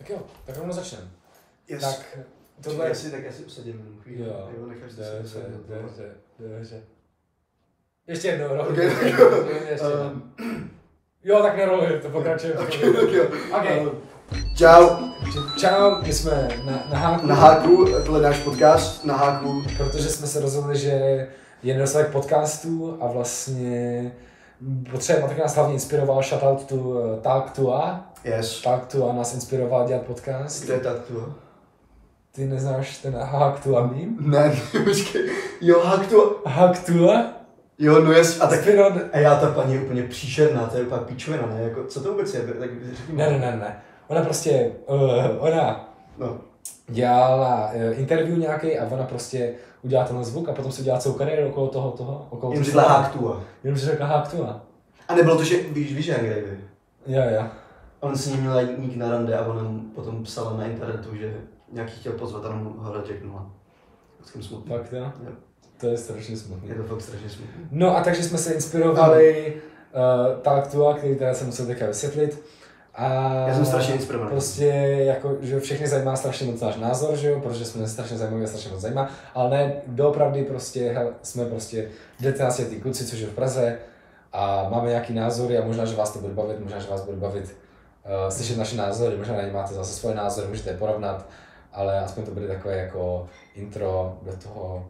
Tak jo, tak rovnou začneme. Yes. Tak tohle... Tak já si usadím. Jo, necháš dobře. Ještě jednou, no. Okay. Ještě jednou. Jo, tak neroluji, to pokračujeme. Okay. Čau. Čau, my jsme na háku. Na háku, tohle je náš podcast, na háku. Protože jsme se rozhodli, že je nedostatek podcastů a vlastně potřebujeme, tak nás hlavně inspiroval shoutout to Talk to A. Yes. Talk to A nás inspiroval dělat podcast. Kde je Talk to A? Ty neznáš ten Hack to A meme? Ne, počkej. Jo, Hack to A. Hack to A? Jo, no jest, a já ta paní je úplně příšerná, to je úplně píčovina, ne? Jako, co to vůbec je? Tak Ne. Ona prostě, ona no. dělala interview nějaký a ona prostě udělala tenhle zvuk a potom si udělala celou kariéru okolo toho. Jenom řekla Hack to A. Jenom si řekla Hack to A. A nebylo to, že víš jak Gravy? Jo. On si ní měla jít na rande a ona potom psala na internetu, že nějaký chtěl pozvat a mu ho rejectnula. Jsem smutný. Fakt jo? To je strašně smutný. Je to fakt strašně smutný. No a takže jsme se inspirovali Talk to A, který teda jsem musel teďka vysvětlit. A já jsem strašně inspirovaný. Prostě jako, že všechny zajímá strašně moc náš názor, že jo, protože jsme strašně zajímaví a strašně moc zajímá, ale ne, doopravdy prostě jsme prostě 19letí kluci, což je v Praze a máme nějaký názory a možná, že vás to bude bavit, možná, že vás bude bavit slyšet naše názory, možná na ně máte zase svoje názory, můžete je porovnat, ale aspoň to bude takové jako intro do toho,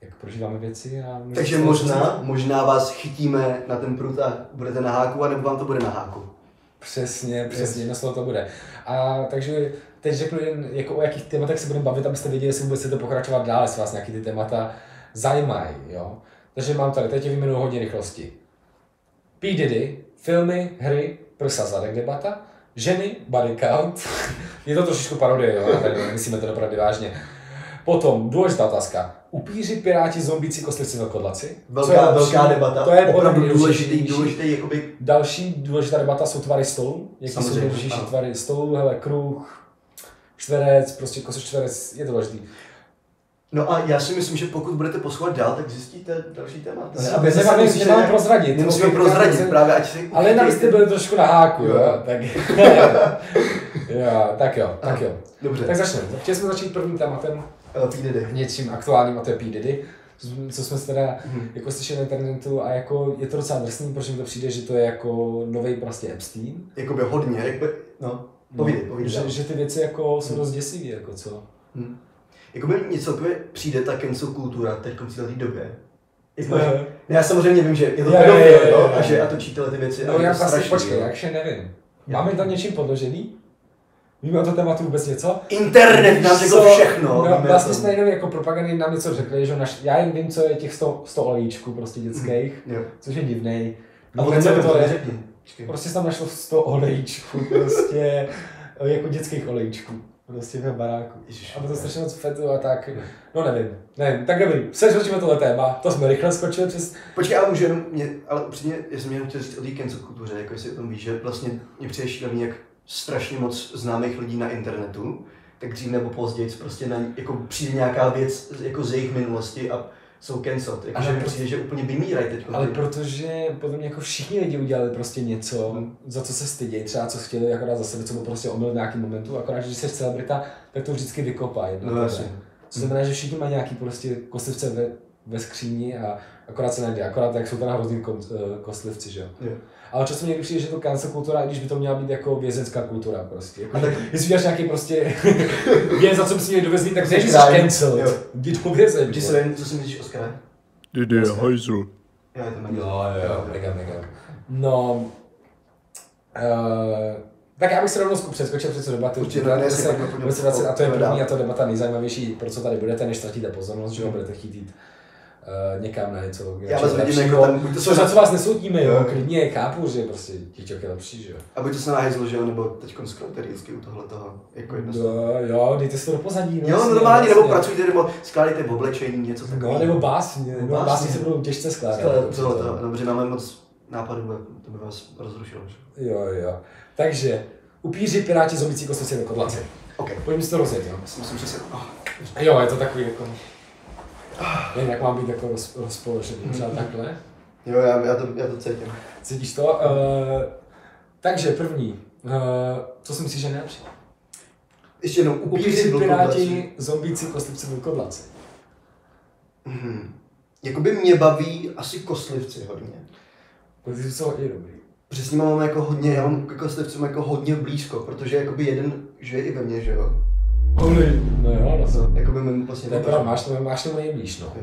jak prožíváme věci. A takže možná vás chytíme na ten prut a budete na háku, anebo vám to bude na háku. Přesně, jedno slovo to bude. A takže teď řeknu jen, jako o jakých tématech se budeme bavit, abyste věděli, jestli vůbec chcete pokračovat dál, jestli vás nějaký ty témata zajímají, jo. Takže mám tady, teď vyjmenuji hodně rychlosti. P. Diddy, filmy, hry, prsa zadek debata, ženy, body count, je to trošičku parodie, jo, tady myslíme to opravdu vážně. Potom důležitá otázka. Upíři, piráti, zombíci, kostlivci, velkodlaci. Velká debata. To je opravdu důležitý jakoby... Další důležitá debata jsou tvary stolu. Jaký jsou nejdůležitější tvary stolu, hele, kruh, čtverec, prostě kosočtverec, je to důležitý. No a já si myslím, že pokud budete poslouchat dál, tak zjistíte další témata. Nemáme prozradit. Nemusíme prozradit, právě ať si... Ale jen abyste byli trošku na háku, jo. Tak jo. Dobře. Tak začneme. Chtěli jsme začít prvním tématem. P. Diddy. Něčím aktuálním, a to je P. Diddy. Co jsme se teda jako slyšeli na internetu a jako je to docela drsný, protože mi to přijde, že to je jako novej prostě Epstein. Jakoby hodně, povídej. Že ty věci jako jsou dost děsivý, jako co. Jakoby mně celkově přijde ta cancel kultura teď v této době. Já samozřejmě vím, že je to pedofil, a točí tyhle ty věci. No já vlastně počkej, já ještě nevím. Máme tam něčím podložený? Víme o to tématu vůbec něco? Internet nám řekl všechno. No, vlastně jsme jenom jako propagandy nám něco řekli, že já jen vím, co je těch 100 olejčků prostě dětských, což je divnej. A potom to je? Prostě tam našlo 100 olejčků, prostě jako dětských olejčků. Prostě v baráku. A to strašně moc fetu a tak. No nevím. Tak dobrý. Skočíme tohle téma. To jsme rychle skočili přes... Počkej, ale můžu jenom ale upřímně, já jsem jenom chtěl říct o té cancel kultuře, jako jestli o tom víš, že vlastně mě přijde šílený, jak strašně moc známých lidí na internetu, tak dřív nebo později prostě jako přijde nějaká věc jako z jejich minulosti a jsou cancelled. Jakože mi přijde, že úplně vymírají teď. Ale protože podle mě jako všichni lidi udělali prostě něco, za co se stydějí, třeba co chtěli akorát za sebe, co byl prostě omyl v nějakém momentu, akorát, že když jsi celebrita, tak to vždycky vykopají. To znamená, že všichni mají nějaký prostě kostlivce ve skříni a akorát se najde, akorát jak jsou tam hrozný kostlivci, že jo. Ale často někdy přijde, že to cancel kultura, i když by to měla být jako vězenská kultura prostě. Jako, tak, jestli uděláš nějaký prostě věc, za co by si měli dovezli, tak jsi cancelled. Jdi do vězeň. Co si myslíš o Oscara? Diddy je hajzl. Jo, mega. No, tak já bych se rovnou přeskočil před debatu. A to je první a to debata nejzajímavější, pro co tady budete, než ztratíte pozornost, že jo, budete chtít jít někam na něco lepšího. Za co vás nesoudíme, jo, klidně chápu, že prostě TikTok je lepší, že jo. A buď to se nahajzlo, že jo, nebo teďkon skvělý u tohle toho, jako jedno jo, dejte si to do pozadí. Jo, normálně, nebo pracujte, nebo skládejte v oblečení, něco takového. No, nebo básně, se budou těžce skládat. Dobře, máme moc nápadů, to by vás rozrušilo. Jo. Takže, upíři, piráti, zombíci, kostlivci, velkodlaci. Pojďme si to rozjet, jo. Myslím, že se... Jo, je to takový jako... Nevím, jak mám být jako rozpoložený, třeba takhle. Jo, já to cítím. Cítíš to? Takže první, co si myslíš, že je nejlepší? ještě jednou, upíři, piráti, zombíci, kostlivci, vlkodlaci. Jakoby mě baví asi kostlivci hodně. Kostlivci jsou hodně dobrý. Protože s nimi mám jako hodně, já mám ke kostlivcům jako hodně blízko, protože jakoby jeden žije i ve mně, že jo? No jo, no. Jakoby mi vlastně to je pravda, máš tomu nejblíž, no.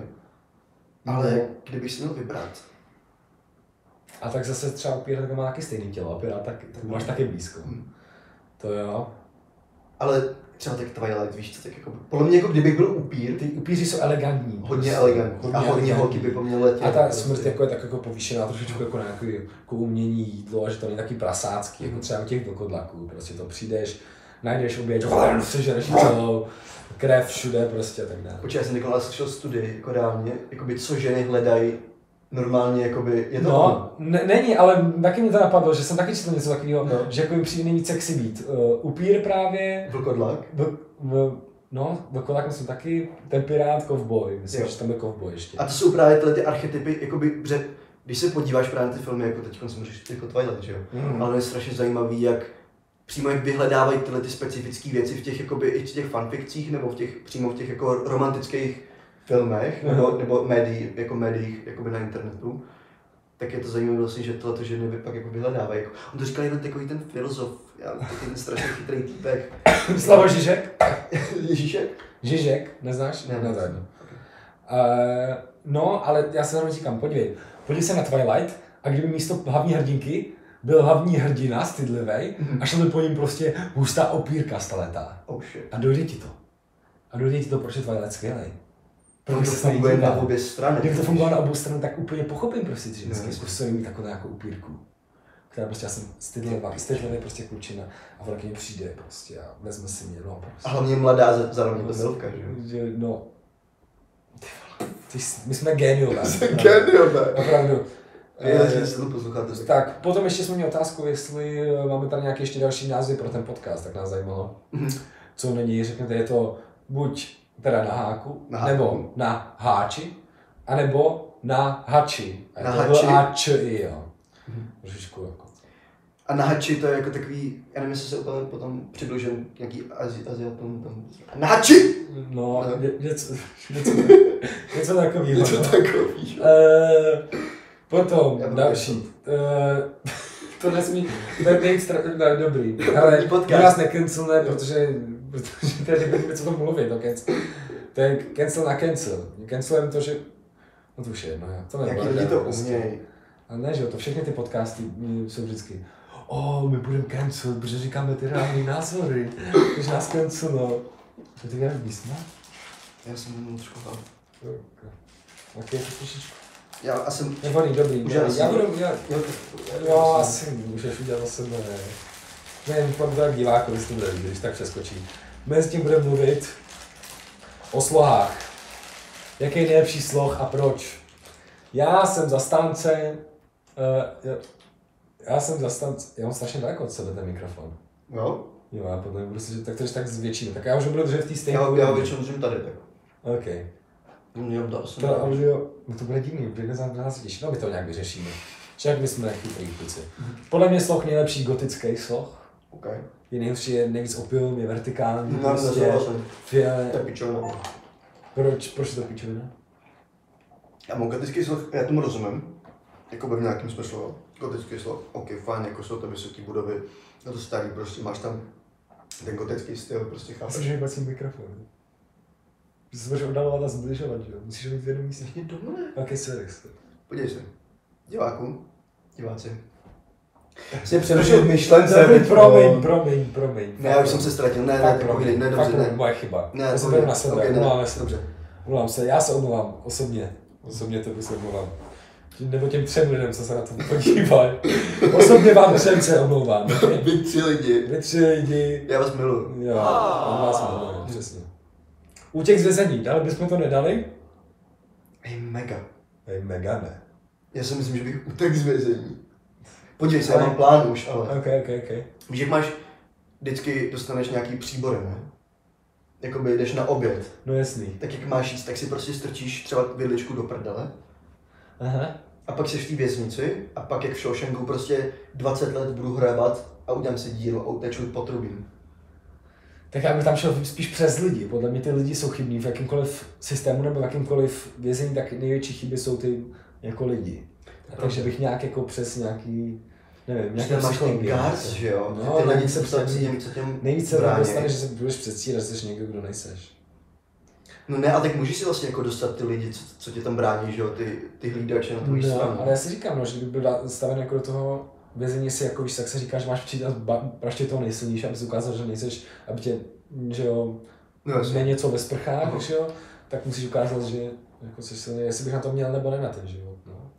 Ale kdybych si měl vybrat. A tak zase třeba upír má taky stejný tělo, a pirát tak máš taky blízko. To jo. Ale třeba tak Twilight, víš co, tak jako, podle mě jako kdybych byl upír. Ty upíři jsou elegantní. Hodně elegantní. A hodně holky by po mně letěly. A ta smrt jako je tak jako povýšená trošičku jako nějaké jako umění, jídlo, a že to není taky prasácký, jako třeba u těch vlkodlaků. Prostě to přijdeš, najdeš oběť, sežereš celou, krev všude prostě a tak dále. Počkej, já jsem Nikola slyšel studii, jako reálně, jakoby co ženy hledají normálně, jakoby, je to no, není, ale taky mě to napadlo, že jsem taky četl něco takového, že jako jim přijde nejvíc sexy být. Upír právě. Vlkodlak? No, vlkodlak myslím taky, ten pirát, kovboj, myslím, že tam je kovboj ještě. A to jsou právě tyhle ty archetypy, jakoby, že když se podíváš právě na ty filmy, jako teď jsem řekl jako Twilight, že jo? Ale je strašně zajímavý, jak přímo jak vyhledávají tyhle ty specifické věci v těch, jakoby, i v těch fanfikcích, nebo přímo v těch jako romantických filmech, nebo médiích jakoby na internetu, tak je to zajímavé vlastně, že tohle ženy pak jako vyhledávají. Jako, on to říkal jeden takový ten filozof, takový ten strašně chytrý týpek. Slavo Žižek? Ježíšek? Žižek, neznáš? Ne, to jedno. No, ale já se zrovna říkám, podívej se na Twilight a kdyby místo hlavní hrdinky byl hlavní hrdina, stydlivej, a šel by po ním prostě hustá opírka staletá. Oh shit. A dojde ti to. Proč je Twilight skvělej. Protože to funguje na obě strany. Kdyby to fungovalo na obou strany, tak úplně pochopím prostě ty ženské zkusili mít takovou nějakou upírku. Která prostě, já jsem stydlivý prostě klučina a ona k něj přijde prostě a vezme si mě, no prostě. A hlavně mladá, zároveň to milka, že jo? No. My jsme géniové. Géniové. Opravdu. Jestli to posloucháte. Tak, potom ještě jsme měli otázku, jestli máme tady nějaké ještě další názvy pro ten podcast, tak nás zajímalo. Co není, řekněte, je to buď teda na háku, nebo na háči, anebo na hači. Na hači. A-č-i, jo. Trošičku jako. A na hači to je jako takový, já nevím, jestli se úplně potom přibližím k nějaký Aziatům tam. Na hači! No, něco takového. Potom další. To nesmí, to je nejvíc dobrý. Ale nás necancelne, protože tady budeme co to mluvit, no to je cancel na cancel. Cancelujeme to, že, no to už je jedno, to nebude. Jaký lidi to umějí. Ale ne, že jo, to všechny ty podcasty jsou vždycky, my budeme cancel, protože říkáme ty reální názory, když nás cancelou. To ty děláš písma? Já jsem mluvil trošku hlavně. Ok, to trošičku. Já asi... Nevolný, dobrý. Já budu udělat... Jo, asi můžeš udělat zase ne. Ne, pak tak divákovi s tím bude, když tak přeskočí. Mezi tím budeme mluvit o slohách. Jaký je nejlepší sloh a proč? Já jsem zastánce... Já mám strašně daleko od sebe ten mikrofon. Jo? Jo, já potom budu si, tak to tak zvětšíme. Tak já už budu držet v té stejné Já ho většinou držím tady, tak. OK. To bude divný, protože na nás těší, no my to nějak vyřešíme. Však my jsme chytrý kluci. Podle mě sloh nejlepší gotický sloh. Okay. Je nejhorší, je nejvíc opium, je vertikální, prostě fiale. To je pičovina. Proč je to pičovina? Já mám gotický sloh, já tomu rozumím. Jakoby v nějakém smyslu. Gotický sloh, ok, fajn, jako jsou to vysoké budovy. No to starý, prostě máš tam ten gotický styl, prostě chápeš. Musíš mít mikrofon. Že se budeš oddalovat a zbližovat, že jo? Musíš mít v jednom místě. Mě domluve. Ok, sorry. Podívej se. Diváci. Jsi přerušil v myšlence. Promiň. Ne, já už jsem se ztratil, ne, dobře. Moje chyba. Ne, já se beru na sebe, omlouvám se. Dobře. Omlouvám se, já se omlouvám, osobně to se omlouvám. Nebo těm 3 lidem, co se na to podívali. Osobně vám 3 se omlouvám. Vy 3 lidi. Vy 3 lidi. Já vás miluji. Jo, on vás miluje, přesně. Útěk z vězení, dali bychom to nedali? Mega ne. Já si myslím, že bych utek z vězení. Podívej se, já mám plán už, ale... Ok. Víš, jak máš, vždycky dostaneš nějaký příbory, ne? Jakoby jdeš na oběd. No jasný. Tak jak máš jíst, tak si prostě strčíš třeba vidličku do prdele. Aha. A pak seš v té věznici a pak jak v Shawshanku prostě 20 let budu hrabat a udělám si dílo a uteču potrubím. Tak já bych tam šel spíš přes lidi. Podle mě ty lidi jsou chybní v jakýmkoliv systému nebo v jakýmkoliv vězení, tak největší chyby jsou ty jako lidi. Takže bych nějak jako přes nějaký, nevím, nějaký psychologii. Guards, že jo? No, ty lidi se nejvíce dostaneš, že se budeš předstírat, že jsi někdo, kdo nejseš. No ne, a tak můžeš si vlastně jako dostat ty lidi, co tě tam brání, že jo, ty hlídače na tvojí stranu. Ale já si říkám, no, že kdyby byl staven jako do toho vězení si jako víš, tak se říká, že máš přijít a praště toho nejsilnější, aby si ukázal, že nejseš, aby tě, že jo, ne něco ve sprchách, že jo, tak musíš ukázat, že jako jsi silný, jestli bych na to měl nebo ne na ten život, no.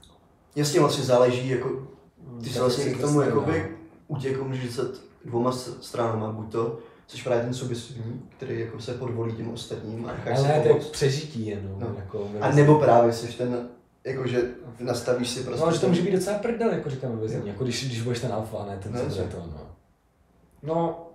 Jasně, vlastně záleží, jako, ty se vlastně k tomu jakoby utěku můžeš se dvouma stranama, buď to jsi právě ten subjektivní, který jako se podvolí těm ostatním a necháš se pomoct. Ale to je přežití jenom. No. Jako, a nebo právě jsi ten, jakože nastavíš si prostě... No, že to může být docela prdel, jako říkáme vězení, jako když budeš ten alfa, a ne ten co bude to, no. No,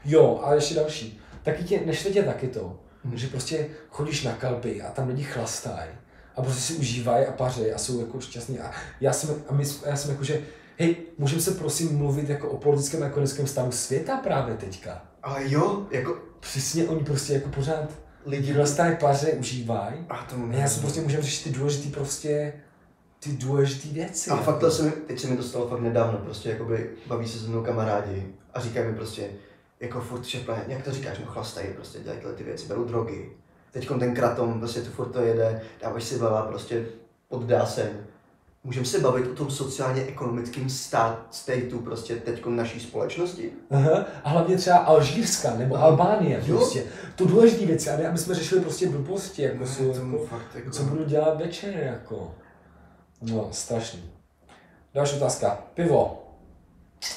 jo, ale ještě další. Taky tě, neštve tě taky to, že prostě chodíš na kalby a tam lidi chlastají a prostě si užívají a pařejí a jsou jako šťastní a já jsem jako, že hej, můžeme se prosím mluvit jako o politickém a ekonomickém stavu světa právě teďka. A jo, jako... Přesně, oni prostě jako pořád lidi vlastně paře užívají a já si prostě můžeme řešit ty důležitý věci. A fakt to teď se mi to stalo fakt nedávno, prostě jakoby baví se se mnou kamarádi a říkají mi prostě, jako furt šepla, jak to říkáš, no chlastají, prostě dělají tyhle ty věci, berou drogy. Teďkon ten kratom, prostě to furt to jede, dáváš si bela, prostě poddá se. Můžeme se bavit o tom sociálně-ekonomickém stateu prostě teďko naší společnosti. Aha. A hlavně třeba Alžírska nebo Albánie, prostě. To důležité věci, aby jsme řešili prostě blbosti, jako jako, co budu dělat večer, jako. No, strašný. Další otázka. Pivo.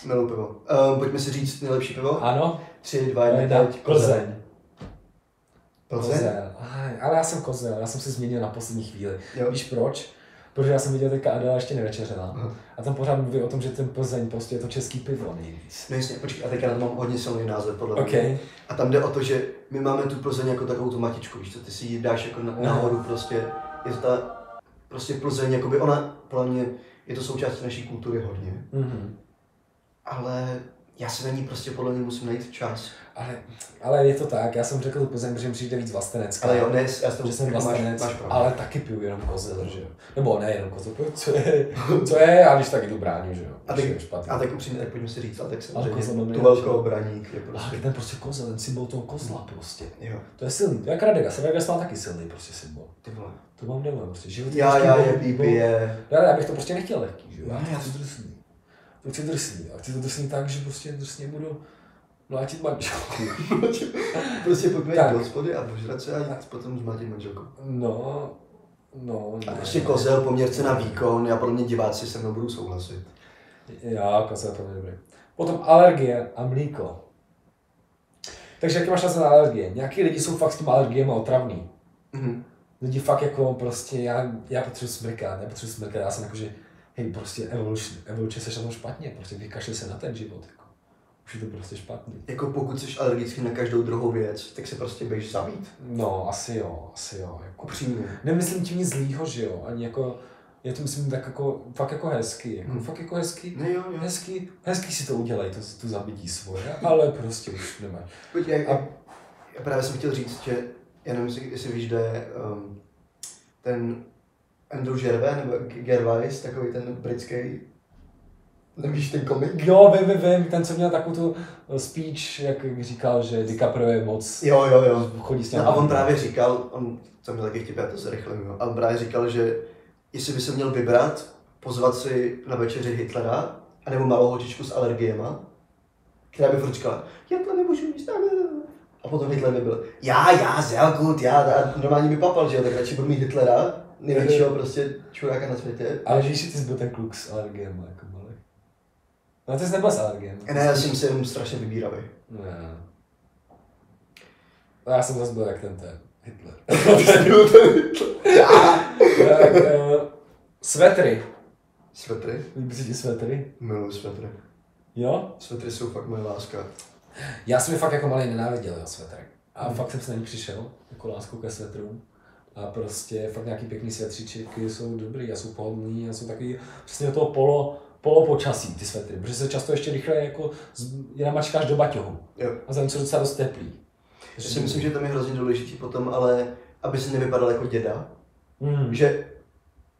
Miluji pivo. Pojďme si říct nejlepší pivo? Ano. 3, 2, 1, teď. Plzeň. Plzeň? Ale já jsem kozel, já jsem si změnil na poslední chvíli. Jo. Víš proč? Protože já jsem viděl teďka Adela ještě nevečeřela. A tam pořád mluví o tom, že ten Plzeň prostě je to český pivo nejvíc. No jasně, počkej, a teďka na to mám hodně silný název podle mě. A tam jde o to, že my máme tu Plzeň jako takovou tu matičku, víš co, ty si ji dáš jako nahoru prostě, je to ta prostě Plzeň, jakoby ona, podle mě, je to součástí naší kultury hodně. Ale já se na ní prostě podle mě musím najít čas. Ale je to tak, já jsem řekl tu Plzeň, že mi přijde víc vlastenecká. Ale jo, ne, já že jsem vlastenec, máš ale taky piju jenom kozel, že jo. Nebo ne jenom kozel, co je, a když tak jdu bráním, že jo. A tak upřímně, tak pojďme si říct, ale tak samozřejmě tu velkou braník je prostě. Ale ten prostě kozel, ten symbol toho kozla prostě. Jo. To je silný, to je jak Radega, Sevegas má taky silný prostě symbol. Ty vole. To mám nevím, prostě život je. Já bych to prostě nechtěl lehký, že jo. Já chci drsný. To chci drsný, a chci to drsný tak, že prostě drsně budu mlátit manželku. Prostě pojďme jít do hospody a požrat se a jít potom zmlátit manželku. No. A prostě kozel, poměrce na výkon, já podle mě diváci se mnou budou souhlasit. Jo, kozel to je dobrý. Potom alergie a mlíko. Takže jaký máš na alergie? Nějaký lidi jsou fakt s tím alergiemi otravný. Lidi fakt jako prostě, já potřebuji smrkat, já jsem jako, že hej, prostě evoluce seš na tom špatně, prostě vykašli se na ten život, jako. Už je to prostě špatný. Jako pokud jsi alergický na každou druhou věc, tak se prostě běž zabít. No, asi jo. Jako, upřímně. Nemyslím tím nic zlýho, že jo, ani jako, já to myslím tak jako, fakt jako hezky, jako, fakt jako hezky, no jo. hezky si to udělej, tu zabití svoje, ale prostě už nemáš. Já právě jsem chtěl říct, že, já nevím, jestli víš, kde ten Andrew Gervais, nebo Gervais, takový ten britský, nevíš ten komik? Jo, vím, ten, co měl takovou tu speech, jak říkal, že DiCaprio je moc... Jo. Chodí s no a on právě říkal, co měl taky vtip, já to zrychlím, a on právě říkal, že jestli by se měl vybrat, pozvat si na večeři Hitlera, anebo malou holčičku s alergiema, která by furt říkala, já to nemůžu jíst, a potom Hitler by byl, já, sehr gut, já normálně by papal, že jo, tak radši budu mít Hitlera, největšího prostě čuráka na světě. Ale víš, že ty jsi byl ten kluk s alergiem, jako malý. No ty jsi nebyl s alergiem. Ne, já jsem si jenom strašně vybíravý. Ne. No já jsem zase byl jak ten Hitler. Tak, svetry. Svetry? Líbí se ti svetry? Miluji svetry. Jo? Svetry jsou fakt moje láska. Já jsem je fakt jako malý nenáviděl, jo, svetry. A fakt jsem se na ní přišel, jako láskou ke svetrům. A prostě fakt nějaký pěkný svetříčky jsou dobrý a jsou pohodlný a jsou takový přesně do toho polopočasí ty svetry, protože se často ještě rychle jako je namačkáš do baťohu. Jo. A za něco docela dost teplý. Já si myslím, že tam je hrozně důležitý potom, ale aby si nevypadal jako děda. Že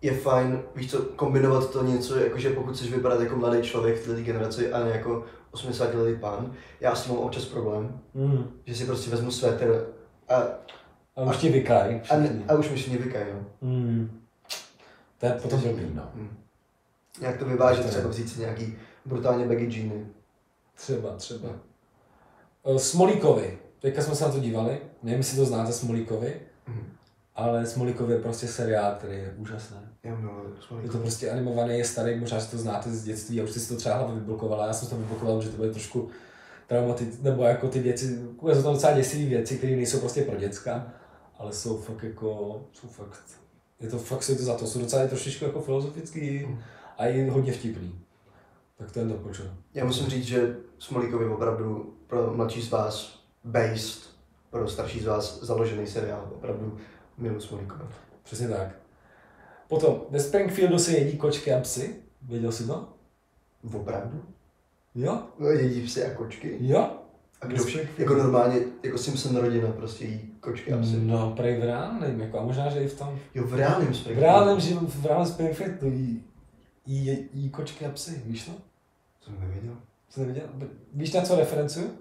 je fajn, víš co, kombinovat to něco, jakože pokud chceš vypadat jako mladý člověk v této generaci a ne jako 80letý pán. Já s tím mám občas problém, že si prostě vezmu svetr a už ti vykají. A už mi všichni vykají, no. To je potom dobrý, no. Nějak to vyvážet, třeba vzít si nějaký brutálně baggy džíny. Třeba. Smolíkovi. Teďka jsme se na to dívali, nevím, jestli to znáte Smolíkovi, ale Smolíkov je prostě seriál, který je úžasný. Je to prostě animovaný, je starý, možná si to znáte z dětství a už jsi si to třeba hlava vyblokovala. Já jsem to vyblokoval, že to bude trošku traumatické, nebo jako ty věci, jsou tam docela děsivé věci, které nejsou prostě pro děcka, ale jsou fakt, je to fakt za to, jsou docela trošičku jako filozofický a je hodně vtipný. Tak to je doporučuji. Já musím říct, že Smolíkov je opravdu pro mladší z vás based, pro starší z vás založený seriál, opravdu miluji Smolíkova. Přesně tak. Potom, ve Springfieldu se jedí kočky a psy. Věděl jsi to? Opravdu? Jo. No, jedí psy a kočky? Jo. A kdo jako normálně, jako Simpson rodina prostě jí kočky a psy? No, prej v reálném, jako, a možná, že i v tom. Jo, v reálném Springfieldu. V reálném Springfieldu jí kočky a psy, víš to? Jsem nevěděl. Jsi nevěděl? Víš, na co referencuju?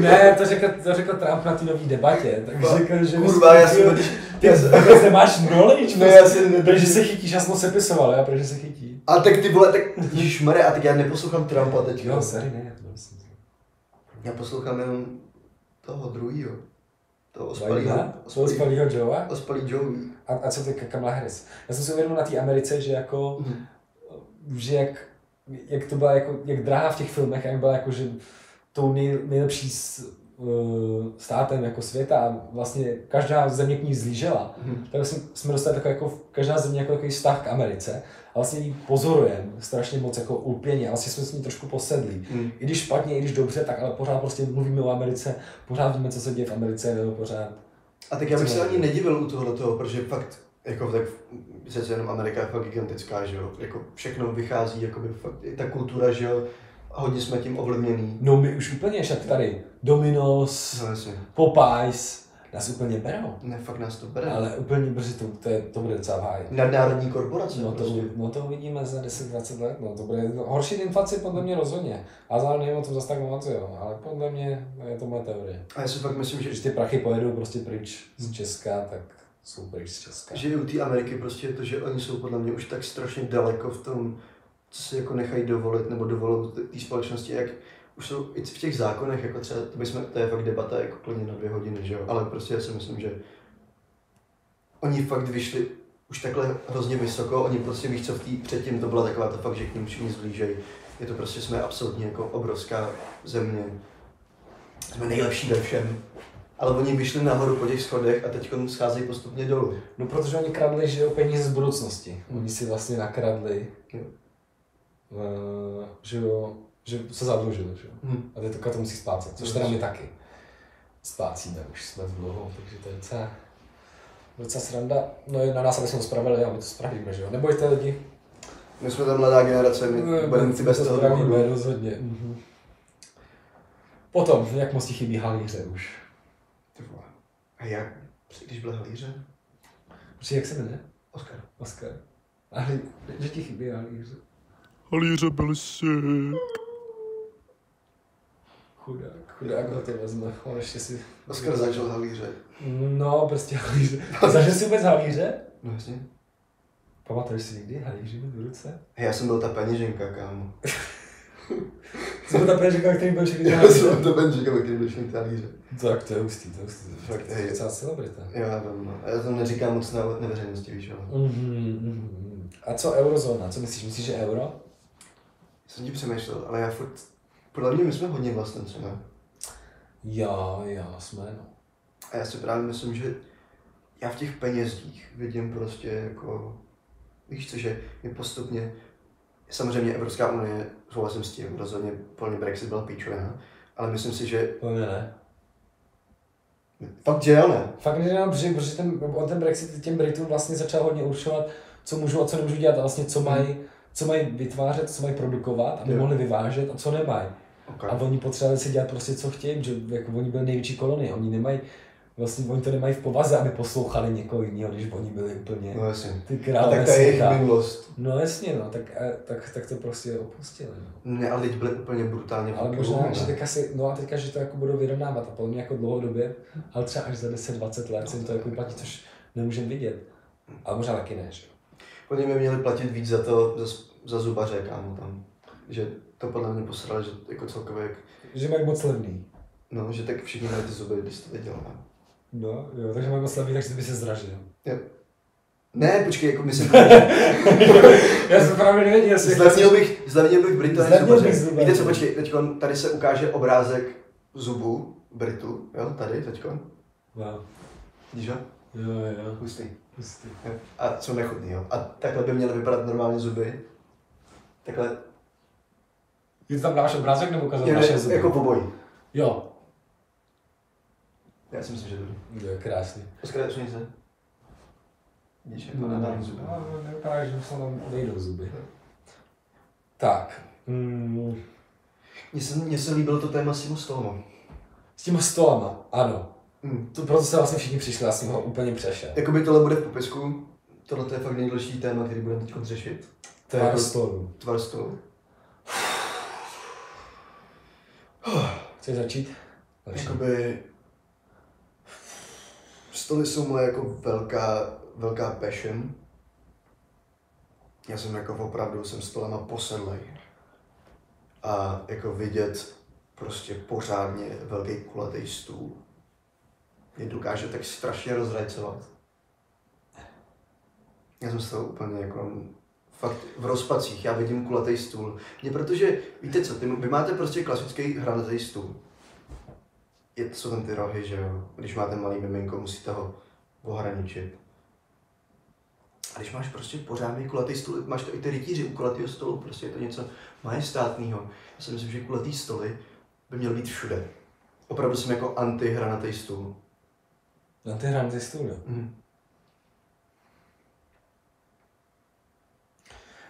Ne, to řekl Trump na té nový debatě, tak řekl, že kurva, já jsem vůbec nemáš knowledge, ne, já si protože se chytíš, já jsem ho sepisoval, já, protože se chytí. A tak ty vole, tak ježišmarja, a tak já neposlouchám Trumpa teď. Jo, sorry, ne, to myslím. Já poslouchám jenom toho druhýho. Toho ospalýho Joea? Ospalý Joey. A co teďka Kamala Harris? Já jsem si uvědomil na té Americe, že jako, že jak to byla jako, jak drahá v těch filmech, jak byla jako, že tou nejlepší státem jako světa a vlastně každá země k ní zlížela. Tak vlastně jsme dostali takový jako každá země jako takový vztah k Americe a vlastně ji pozorujeme strašně moc jako ulpěně a vlastně jsme s ní trošku posedlí. I když špatně, i když dobře, tak ale pořád prostě mluvíme o Americe, pořád víme, co se děje v Americe, nebo pořád. A tak já bych se ani nedivil u tohoto, protože fakt jako tak přece jenom Amerika je fakt gigantická, že jo, jako všechno vychází, jakoby fakt, ta kultura, že jo, hodně jsme tím ovlivněný. No my už úplně však tady, Domino's, Popeyes, nás úplně berou. Ne, fakt nás to bere. Ale úplně brzy to bude docela v háji. Nadnárodní korporace. No to uvidíme za 10-20 let, no to bude horší inflaci podle mě rozhodně. A zároveň nevím o tom zase tak moc, jo, ale podle mě je to moje teorie. A já si fakt myslím, že když ty prachy pojedou prostě pryč z Česka, tak jsou pryč z Česka. Že u té Ameriky prostě je to, že oni jsou podle mě už tak strašně daleko v tom, co si jako nechají dovolit, nebo dovolují té společnosti, jak už jsou i v těch zákonech, jako třeba, to je fakt debata jako klidně na 2 hodiny, že jo, ale prostě já si myslím, že oni fakt vyšli už takhle hrozně vysoko, oni prostě víš co, předtím to byla taková to fakt, že k ním všichni zblížejí. Je to prostě, jsme absolutně jako obrovská země, jsme nejlepší ve všem. Ale oni vyšli nahoru po těch schodech a teď scházejí postupně dolů. No protože oni kradli, že jo, peníze z budoucnosti. Oni si vlastně nakradli, že jo, že se zadlužili, že jo. A teďka to musí splácet, což teda my taky splácíme, už jsme v dlouho, takže to je docela sranda. No je na nás, aby jsme to spravili a my to spravíme, že jo. Nebojte lidi. My jsme ta mladá generace, my budeme si bez toho spravíme rozhodně. Potom, jak moc ti chybí halíře už? A jak? Když byl halíře? Prostě jak se jmenuje? Oskar. A že ti chybí halíře? Halíře byl sick. Chudák ho to vezme, on ještě si... Oskar zažil halíře. No, prostě halíře. Zažil jsi vůbec halíře? No jasně. Pamatuješ si někdy halíři v ruce? Já jsem byl ta peněženka, kámo. Jsi byl ta peněženka, který byl všechny halíře? Já jsem byl ta peněženka, který byl všechny halíře. Tak to je hustý. Fakt, to je docela celebrita. Jo, já vím, no. Já to neříkám moc na veřejnosti, víš, ale... A co eurozóna? Co myslíš? Myslíš, že euro? Jsem ti přemýšlel, ale já furt... Podle mě my jsme hodně vlastenci, ne? Jo, jsme, no. A já si právě myslím, že já v těch penězích vidím prostě jako... Víš co, že my postupně... Samozřejmě Evropská unie, souhlasím s tím, rozhodně plně Brexit byla píčovina, ale myslím si, že... Plně ne. Fakt, že jo, ne? Fakt, že ne, protože ten Brexit těm Britům vlastně začal hodně určovat co můžu a co nemůžu dělat a vlastně co mají vytvářet, co mají produkovat, aby mohli vyvážet a co nemají. Okay. A oni potřebovali si dělat prostě co chtějí, že jako oni byli největší kolonie, oni to nemají v povaze, aby poslouchali někoho jiného, když oni byli úplně ty králové světa. Tak to je jejich minulost. No jasně, no, tak to prostě opustili. No. Ne, ale teď byli úplně brutálně ale možná, že teďka, že to jako budou vyrovnávat a podle mě jako dlouhodobě, ale třeba až za 10-20 let se jim to jako platí, což nemůžeme vidět. Ale možná taky ne, že? Podle mě měli platit víc za zubaře, kámo, tam. Že to podle mě posrali, že jako celkově že mají moc levný. No, že tak všichni mají ty zuby, když to viděl, ne? No, jo, takže mají moc levný, takže by se zdražil. Jo. Ne, počkej, jako myslím... Já jsem právě nevěděl, jestli... Zlevnil bych Britové zubaře. Víte co, počkej, teďkon tady se ukáže obrázek zubu Britu, jo, tady, teďkon. Wow. Vidíš ho? Jo. Hustý. Jo. A jsou nechutný, jo. A takhle by měly vypadat normální zuby. Takhle. Ty tam dáš obrázek nebo ukazovat naše zuby? Jako pobojí. Jo. Já si myslím, že dobrý. To je krásný. Poskrátečně se. Vidíš, jako normální zuby. No, nevypadá, že se tam vejdou zuby. Tak. Mně se líbilo to téma s těma stolama. S těma stolama, ano. Proto se vlastně všichni přišli, já jsem ho úplně přešel. Jakoby tohle bude v popisku. Tohle je fakt nejdůležitější téma, který budeme teď řešit. Tvar stolu. Tvar stolu. Chceš začít? Jakoby... Stoly jsou moje jako velká passion. Já jsem jako opravdu stolama posedlej. A jako vidět prostě pořádně velký kulatý stůl mě dokáže tak strašně rozrajcovat. Já jsem z toho úplně jako fakt v rozpacích, já vidím kulatý stůl. Protože, víte co, vy máte prostě klasický hranatý stůl. Jsou tam ty rohy, že jo, když máte malý miminko, musíte ho ohraničit. A když máš prostě pořádný kulatý stůl, máš to i ty rytíři u kulatého stolu, prostě je to něco majestátného. Já si myslím, že kulatý stoly by měly být všude. Opravdu jsem jako anti-hranatý stůl. Anti-hranatý stůl, jo?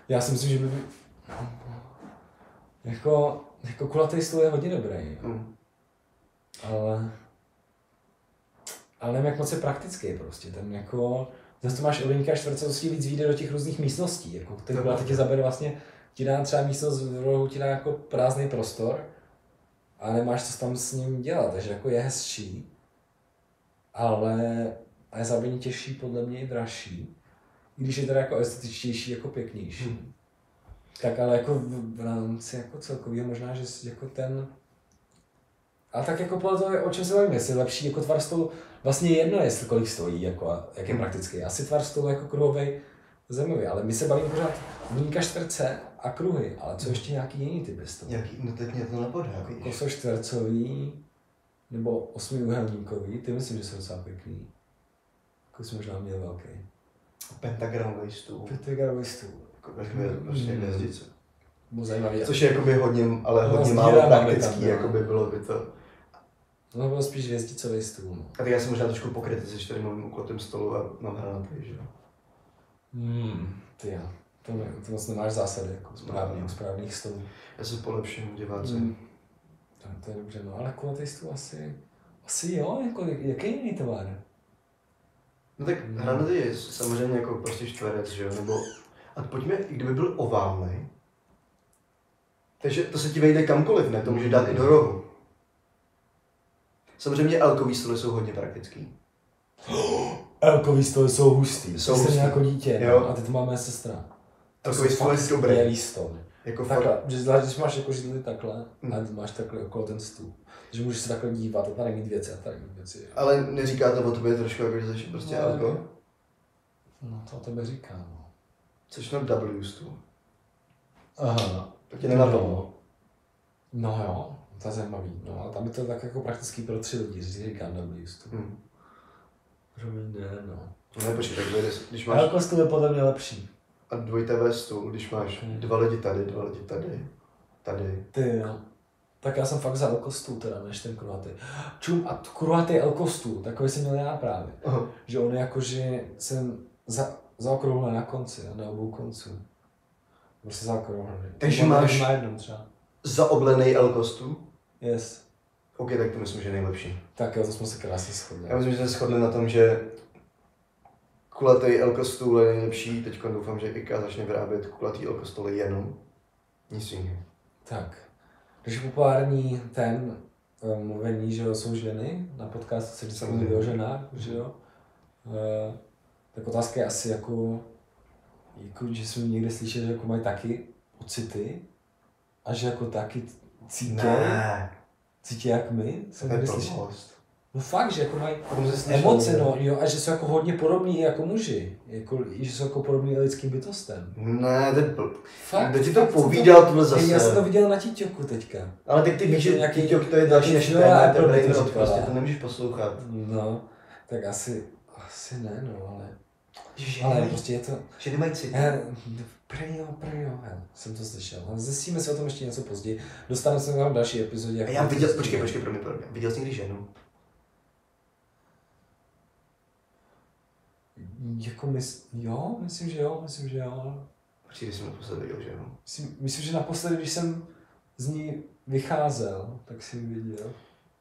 Já si myslím, že by... Jako kulatý stůl je hodně dobrý. Ale nevím, jak moc je praktický prostě. Ten jako... Zase to máš Olyňka čtvercovostí víc vyjde do těch různých místností. Jako ten kulatý tě zabere vlastně, ti dá třeba místnost v rohu, ti dá jako prázdný prostor a nemáš co tam s ním dělat, takže jako je hezčí, ale je zároveň těžší, podle mě i dražší. I když je teda jako estetičtější, jako pěknější. Tak ale jako v rámci jako celkovýho možná, že jako ten... A tak jako podle toho, o čem se bavíme, jestli je lepší jako tvar stolu, vlastně jedno jestli kolik stojí, jako a jak je praktický. Asi tvar stolu jako kruhovej zemový, ale my se bavíme pořád Olyňka čtverce a kruhy, ale co ještě nějaký jiný typy stolů? No teď mě to napadá, víš. Koso čtvercový, nebo osmiúhelníkový, ty myslím, že jsou docela pěkný. Jako jsi možná měl velký. Pentagramový stůl. Pentagramový stůl. Jako prostě hvězdice. Zajímavý. Což je jakoby hodně málo praktický, jakoby bylo by to. No bylo spíš hvězdicový stůl. No. A tak já jsem možná trošku pokrytý, že tady mluvím o kulatém stolu a mám hranatý, že jo? Ty jo. To moc nemáš zásady, jako správných stolů. Já se polepším diváci. To je dobře, no ale kulatý stůl asi jo, jako jaký jiný tvar? No tak hranatý je samozřejmě jako prostě čtverec, že jo, nebo... A pojďme, kdyby byl oválnej, takže to se ti vejde kamkoliv, ne? To může dát i do rohu. Samozřejmě elkový stoly jsou hodně praktický. Elkový stoly jsou hustý. Jsou hustý. Jako dítě, jo. No, a teď máme sestra. Elkový stůl je dobrý. Skvělý stol. Jako takhle, když máš jako židli takhle a máš takhle okolo ten stůl. Takže můžeš se takhle dívat a tady mít věci a tady mít věci. Ale neříká to o tobě trošku jako, že jsi prostě elko? No to o tebe říká, no. Což na W stůl. Aha. To tě nenapadlo. No jo, to je zajímavý. No ale tam je to tak jako praktický pro 3 lidi, že si říkám W stůl. Pro mě ne, no. Ne, počkej, tak když máš... Elko stůl je podle mě lepší. A 2TV stůl, když máš 2 lidi tady, 2 lidi tady. Ty jo. Tak já jsem fakt za elkostůl teda, než ten kulatý. Čum, a kulatý elkostůl, takový jsem měl já právě. Že on je jako, že jsem zaokrouhlené na konci, na obou konců. Prostě zaokrouhlené. Takže máš na jednom třeba. zaoblený L-kostu? Yes. OK, tak to myslím, že je nejlepší. Tak jo, to jsme se krásně shodli. Já myslím, že jsme se shodli na tom, že kulatý L-kostůl je nejlepší. Teď doufám, že IKEA začne vyrábět kulatý L-kostoly jenom. Nic jiného. Tak. Když populární ten mluvení, že jo, jsou ženy, na podcastu se vždycky mluví o ženách, že jo. Tak otázka je asi jako že jsme někde slyšeli, že jako mají taky pocity a že jako taky cítí jak my. Jsem někde slyšel. No fakt, že jako mají emoce, no, jo, a že jsou jako hodně podobní jako muži, jako, že jsou jako podobní lidským bytostem. Ne, to je fakt. Kdo ti to povídal tohle zase? Já jsem to viděl na TikToku teďka. Ale tak ty víš, že TikTok to je další než téma, prostě to nemůžeš poslouchat. No, tak asi ne, no, ale... Ale prostě je to... Že nemají city. Prý jo, jsem to slyšel. Zjistíme se o tom ještě něco později. Dostaneme se na další epizodě. A já viděl, počkej, pro mě. Viděl jsi někdy ženu? Jako myslím, že jo. Určitě jsem naposledy viděl ženu. Myslím, že naposledy, když jsem z ní vycházel, tak jsem viděl.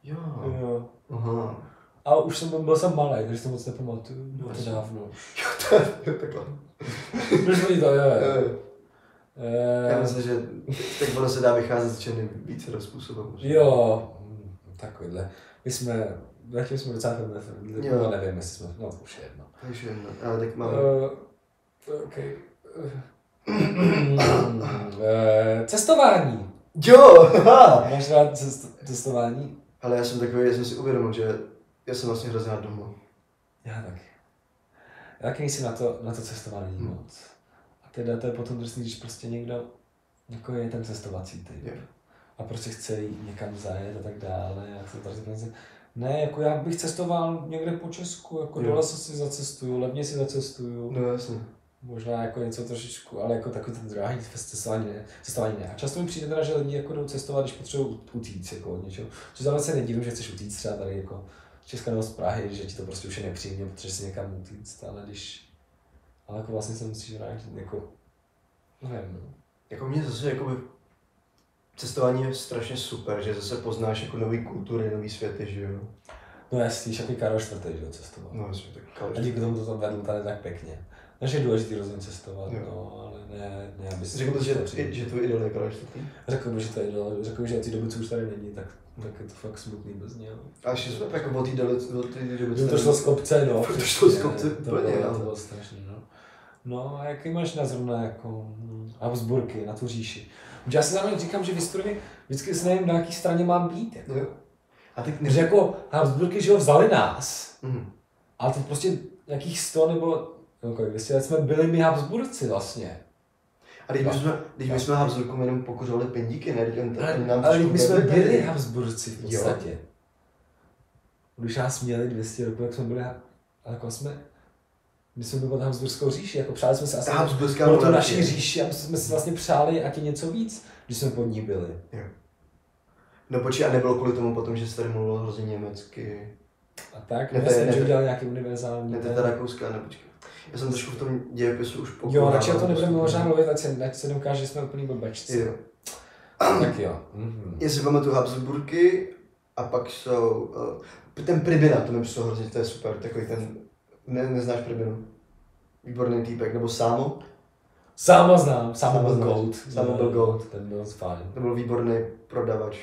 Jo. Aha. Ale už byl jsem malý, takže to moc nepamatuju. Bylo to dávno. Jo, takhle. Proč mi to, jo. Já myslím, že tak ono se dá vycházet z ženy více do způsobů. Jo, takovýhle. Zatím jsme 20. No, nevím, jestli jsme, no už je jedno. Takže jedno, ale tak máme. Okay. Cestování. Jo! Máš rád cestování? Ale já jsem si uvědomil, že já jsem vlastně hrozně rád doma. Já taky. Já taky nejsem na to cestování moc. A teda to je potom drsný, když prostě někdo jako je ten cestovací typ. A prostě chce jít někam zajet a tak dále. Já jsem tady ne, jako já bych cestoval někde po Česku, jako dole si zacestuju, levně si zacestuju. No jasně. Možná jako něco trošičku, ale jako takový ten drahý cestování ne. A často mi přijde teda, že lidi jako jdou cestovat, když potřebují utíct jako od něčeho. Což zároveň se nedivím, že chceš utíct třeba tady jako z Česka nebo z Prahy, že ti to prostě už je nepříjemně, protože si někam utíct, ale jako vlastně se musíš vrátit jako, nevím, no. Jako mě zase jakoby cestování je strašně super, že zase poznáš jako nový kultury, nový světy, že jo. No jasný, jako Karel IV, že jo, cestoval. No jasně, tak Karel IV. A díky tomu to tam vedl tady tak pěkně. Takže je důležitý rozhodně cestovat, no, ale ne, aby si... Řekl bys, že tvůj idol je Karel IV? Řekl bych, že to je idol, řekl bych, že od té doby, co už tady není, tak je to fakt smutný bez něho. A ještě jsme jako od té doby, to šlo z kopce, no. To šlo z kopce úplně, to bylo strašné, no. No a jaký máš názor na jako Habsburky, na tu říši? Já si zároveň říkám, že v historii vždycky se nevím, na jaký straně mám být, jako. Jo. A teď protože jako Habsburky, že jo, vzali nás, ale to prostě nějakých 100 nebo 200 let jsme byli my Habsburci vlastně. A když my jsme Habsburkům jenom pokuřovali pendíky, ne? Ale my jsme byli Habsburci v podstatě. Jo. Když nás měli 200 roku, jak jsme byli, jako my jsme byli pod Habsburskou říši, jako přáli jsme se asi pro tu naší říši a jsme si vlastně přáli ať je něco víc, když jsme pod ní byli. Jo. No počkej, a nebylo kvůli tomu potom, že se tady mluvilo hrozně německy. A tak, já jsem že udělal nějaký univerzální. Ne, to je ta rakouská, ne počkej. Já jsem trošku v tom dějepisu už pokoral. Jo, radši o to nebudeme možná mluvit, ať se neukáže, že jsme úplný blbečci. Jo. Tak jo. Já si pamatuju Habsburky a pak jsou... ten Pribina, to mi přišlo hrozně, to je super, takový ten... Neznáš Pribinu? Výborný týpek, nebo Sámo? Sámo znám, Sámo byl gold. Sámo byl gold. Ten byl fajn. To byl výborný prodavač.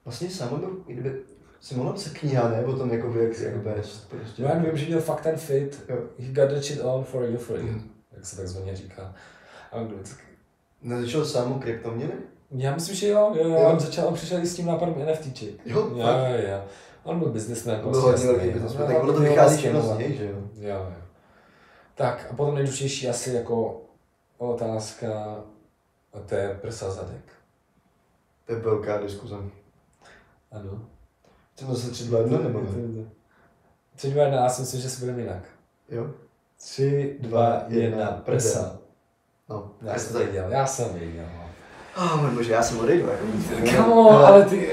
Vlastně Sámo byl, kdyby... Jsi mohla psat kniha, ne? O tom jako jak best. Prostě. Já vím, že měl fakt ten fit. Jo. He got the shit on for you. Jak se takzvaně říká. Anglicky. Nezačal Sámo kryptoměny? Já myslím, že jo. On přišel i s tím nápadem NFTček. Jo. On byl businessman. Byl hodně velký businessman, tak ono to vychází všechno z něj, že jo? Jo. Tak a potom nejdůležitější asi jako otázka, a to je prsa zadek. To je velká diskuze. Ano. Chceme zase 3, 2, 1 nebo ne? 3, 2, 1, já si myslím, že se budeme jinak. Jo? 3, 2, 1, prsa. No, já jsem věděl. Můj bože, já jsem odejdu. Kamo, ale ty...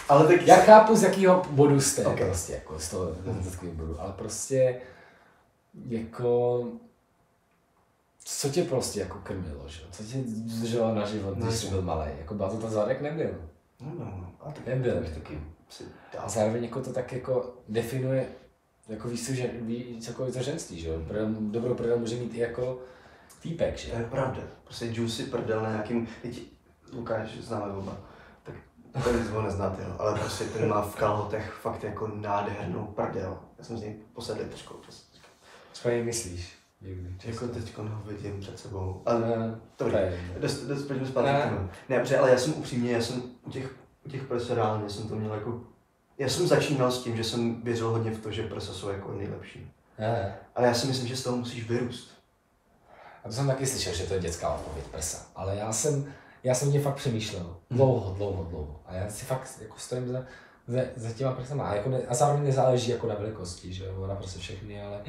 Ale tak... Já chápu, z jakého bodu jste, okay. prostě, jako z toho takového bodu, ale prostě... jako co tě prostě jako krmilo, že? Co tě drželo na život, když jsi byl malý? Jako Batuta Zadek nebyl. No, a tak nebyl. Taky a zároveň jako to tak jako definuje jako víc jako to ženství, že jo? Dobrou prdel může mít i jako týpek, že? To je pravda. Prostě juicy prdel na nějakým, teď Lukáš známe oba, tak to nic ho neznáte, jo. Ale prostě ten má v kalhotech fakt jako nádhernou prdel. Já jsem z něj posedl trošku. Co ji myslíš? Jako teďko ho vidím před sebou. Ale to pojďme zpátky k tomu. Ne, protože, ale já jsem upřímně, já jsem u těch prs reálně jsem to měl jako, já jsem začínal s tím, že jsem věřil hodně v to, že prsa jsou jako nejlepší. Ale já si myslím, že z toho musíš vyrůst. A to jsem taky slyšel, že to je dětská odpověď prsa. Ale já jsem tím fakt přemýšlel. Dlouho. A já si fakt jako stojím za těma prsama. A zároveň nezáleží jako na velikosti, že jo, na prostě všechny, ale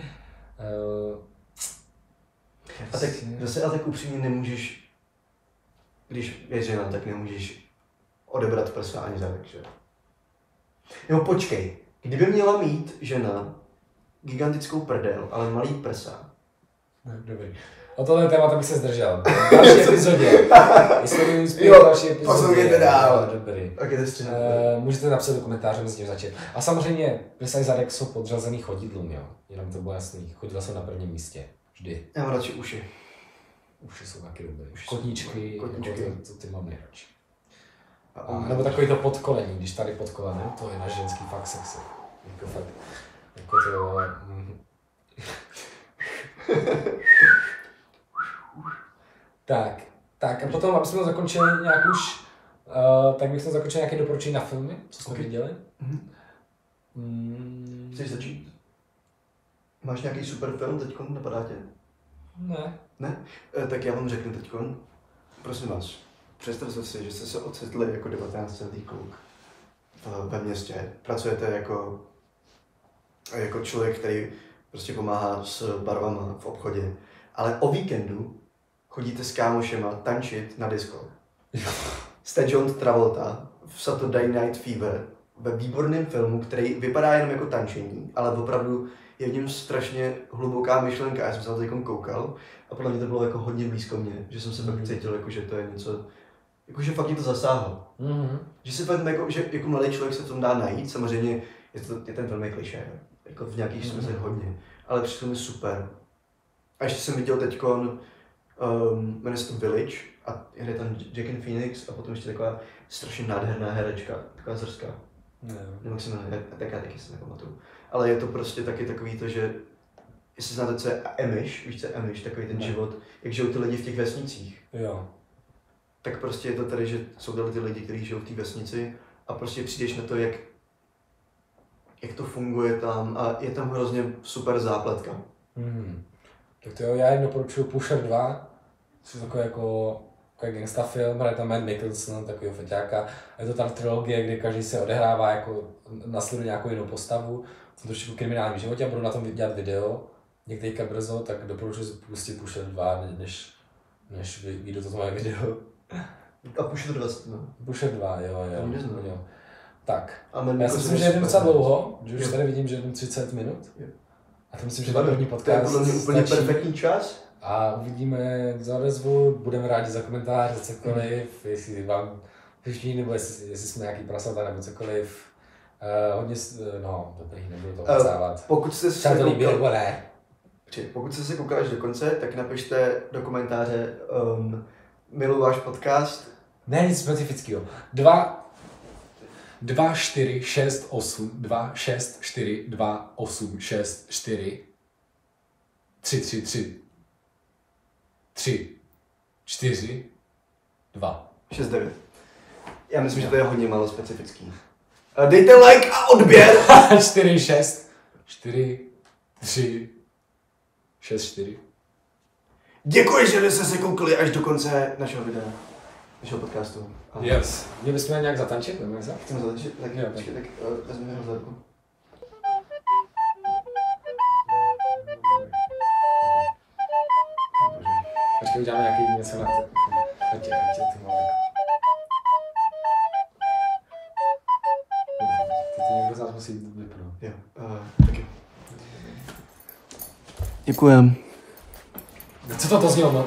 a tak zase a tak upřímně nemůžeš, když je žena, tak nemůžeš odebrat prsa ani zadek, že? Nebo počkej, kdyby měla mít žena gigantickou prdel, ale malý prsa. Dobrý. O tohle témata bych se zdržel. V další epizodě. Další epizodě. Poslouchejte dál. Dobrý. Okay, můžete napsat do komentářů, mezi tím začít. A samozřejmě prsa i zadek jsou podřazený chodidlům, jo. Jenom to bylo jasný. Chodidla jsou na prvním místě. Vždy. Já mám radši uši. Uši jsou taky dobré. Kotníčky. To ty mám nejradši. Nebo takový to podkolení, když tady podkolené, to je na ženský fakt sexy. Jako fakt. Jako to... Tak a potom, aby jsme zakončili nějak už, tak bych zakončil nějaké doporučení na filmy, co jsme viděli. Chceš začít? Máš nějaký super film teďkon, napadá tě? Ne? Tak já vám řeknu teďkon. Prosím vás, představte si, že jste se ocitli jako 19letý kluk ve městě. Pracujete jako člověk, který prostě pomáhá s barvama v obchodě. Ale o víkendu chodíte s kámošema tančit na disco. Jste John Travolta v Saturday Night Fever ve výborném filmu, který vypadá jenom jako tančení, ale opravdu je v něm strašně hluboká myšlenka. Já jsem se na to teď koukal a podle mě to bylo jako hodně blízko mě, že jsem se fakt cítil, jako, že to je něco, jako, že fakt mě to zasáhlo. Že si fakt jako, že jako mladý člověk se v tom dá najít, samozřejmě je ten film klišé, jako v nějakých smyslech hodně, ale přišlo mi super. A ještě jsem viděl teďkon, jmenuje se to Village a hraje tam Joaquin Phoenix a potom ještě taková strašně nádherná herečka, taková zrská. Nevím, jak se jmenuje, tak já taky se nepamatuju. Ale je to prostě taky takový to, že jestli znáte, co je Amish, víš co je Amish, takový ten život, jak žijou ty lidi v těch vesnicích. Jo. Tak prostě je to tady, že jsou tady ty lidi, kteří žijou v té vesnici a prostě přijdeš na to, jak to funguje tam a je tam hrozně super zápletka. Tak to jo, já jim doporučuji Pusher 2, což je takový jako gangsta film, hraje tam Matt Mikkelsen, takovýho feťáka. Je to tam trilogie, kde každý se odehrává jako nasleduje nějakou jinou postavu. Jsem trošku v kriminálním životě a budu na tom dělat video. Někteďka brzo, tak doporučuji spustit Pusher 2, než vyjdu to moje video. A Pusher 2, no. Pusher 2, jo. Tak, já si myslím, že jedem docela dlouho, že už tady vidím, že jedem 30 minut. Jo. A to myslím, že první podcast to je podle mě úplně perfektní čas. A uvidíme za odezvu, budeme rádi za komentář, za cokoliv, jestli vám všichni, nebo jestli jsme nějaký prasata, nebo cokoliv. Hodně, dobrý, nebudu to obsávat. Pokud jste se koukali až do konce, tak napište do komentáře miluji váš podcast. Ne, nic specifického. 2, 4, 6, 8, 2, 6, 4, 2, 8, 6, 4, 3, 3, 3, 3, 4, 2. 6, 9. Já myslím, že to je hodně málo specifický. Dejte like a odběr! 4, 6, 4, 3, 6, 4. Děkuji, že jste se koukali až do konce našeho videa, našeho podcastu. Yes. Měli bychom nějak zatančit, nebo jak? Chceme zatančit? Tak jo, počkej, tak vezmeme rozhledku. Počkej, uděláme nějaký něco na to. Ať ty malé. To někdo z nás musí vypnout. Jo, tak jo. Děkujem. Co to znělo?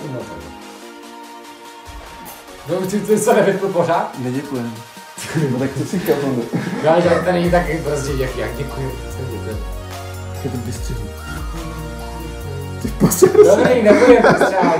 No, ty se nevypl pořád? Neděkujem. No tak to si chtěl tomu. Já, že to není taky prostě jak děkuji. Je to bystřihu. Dobrý, nebudem postřáhat.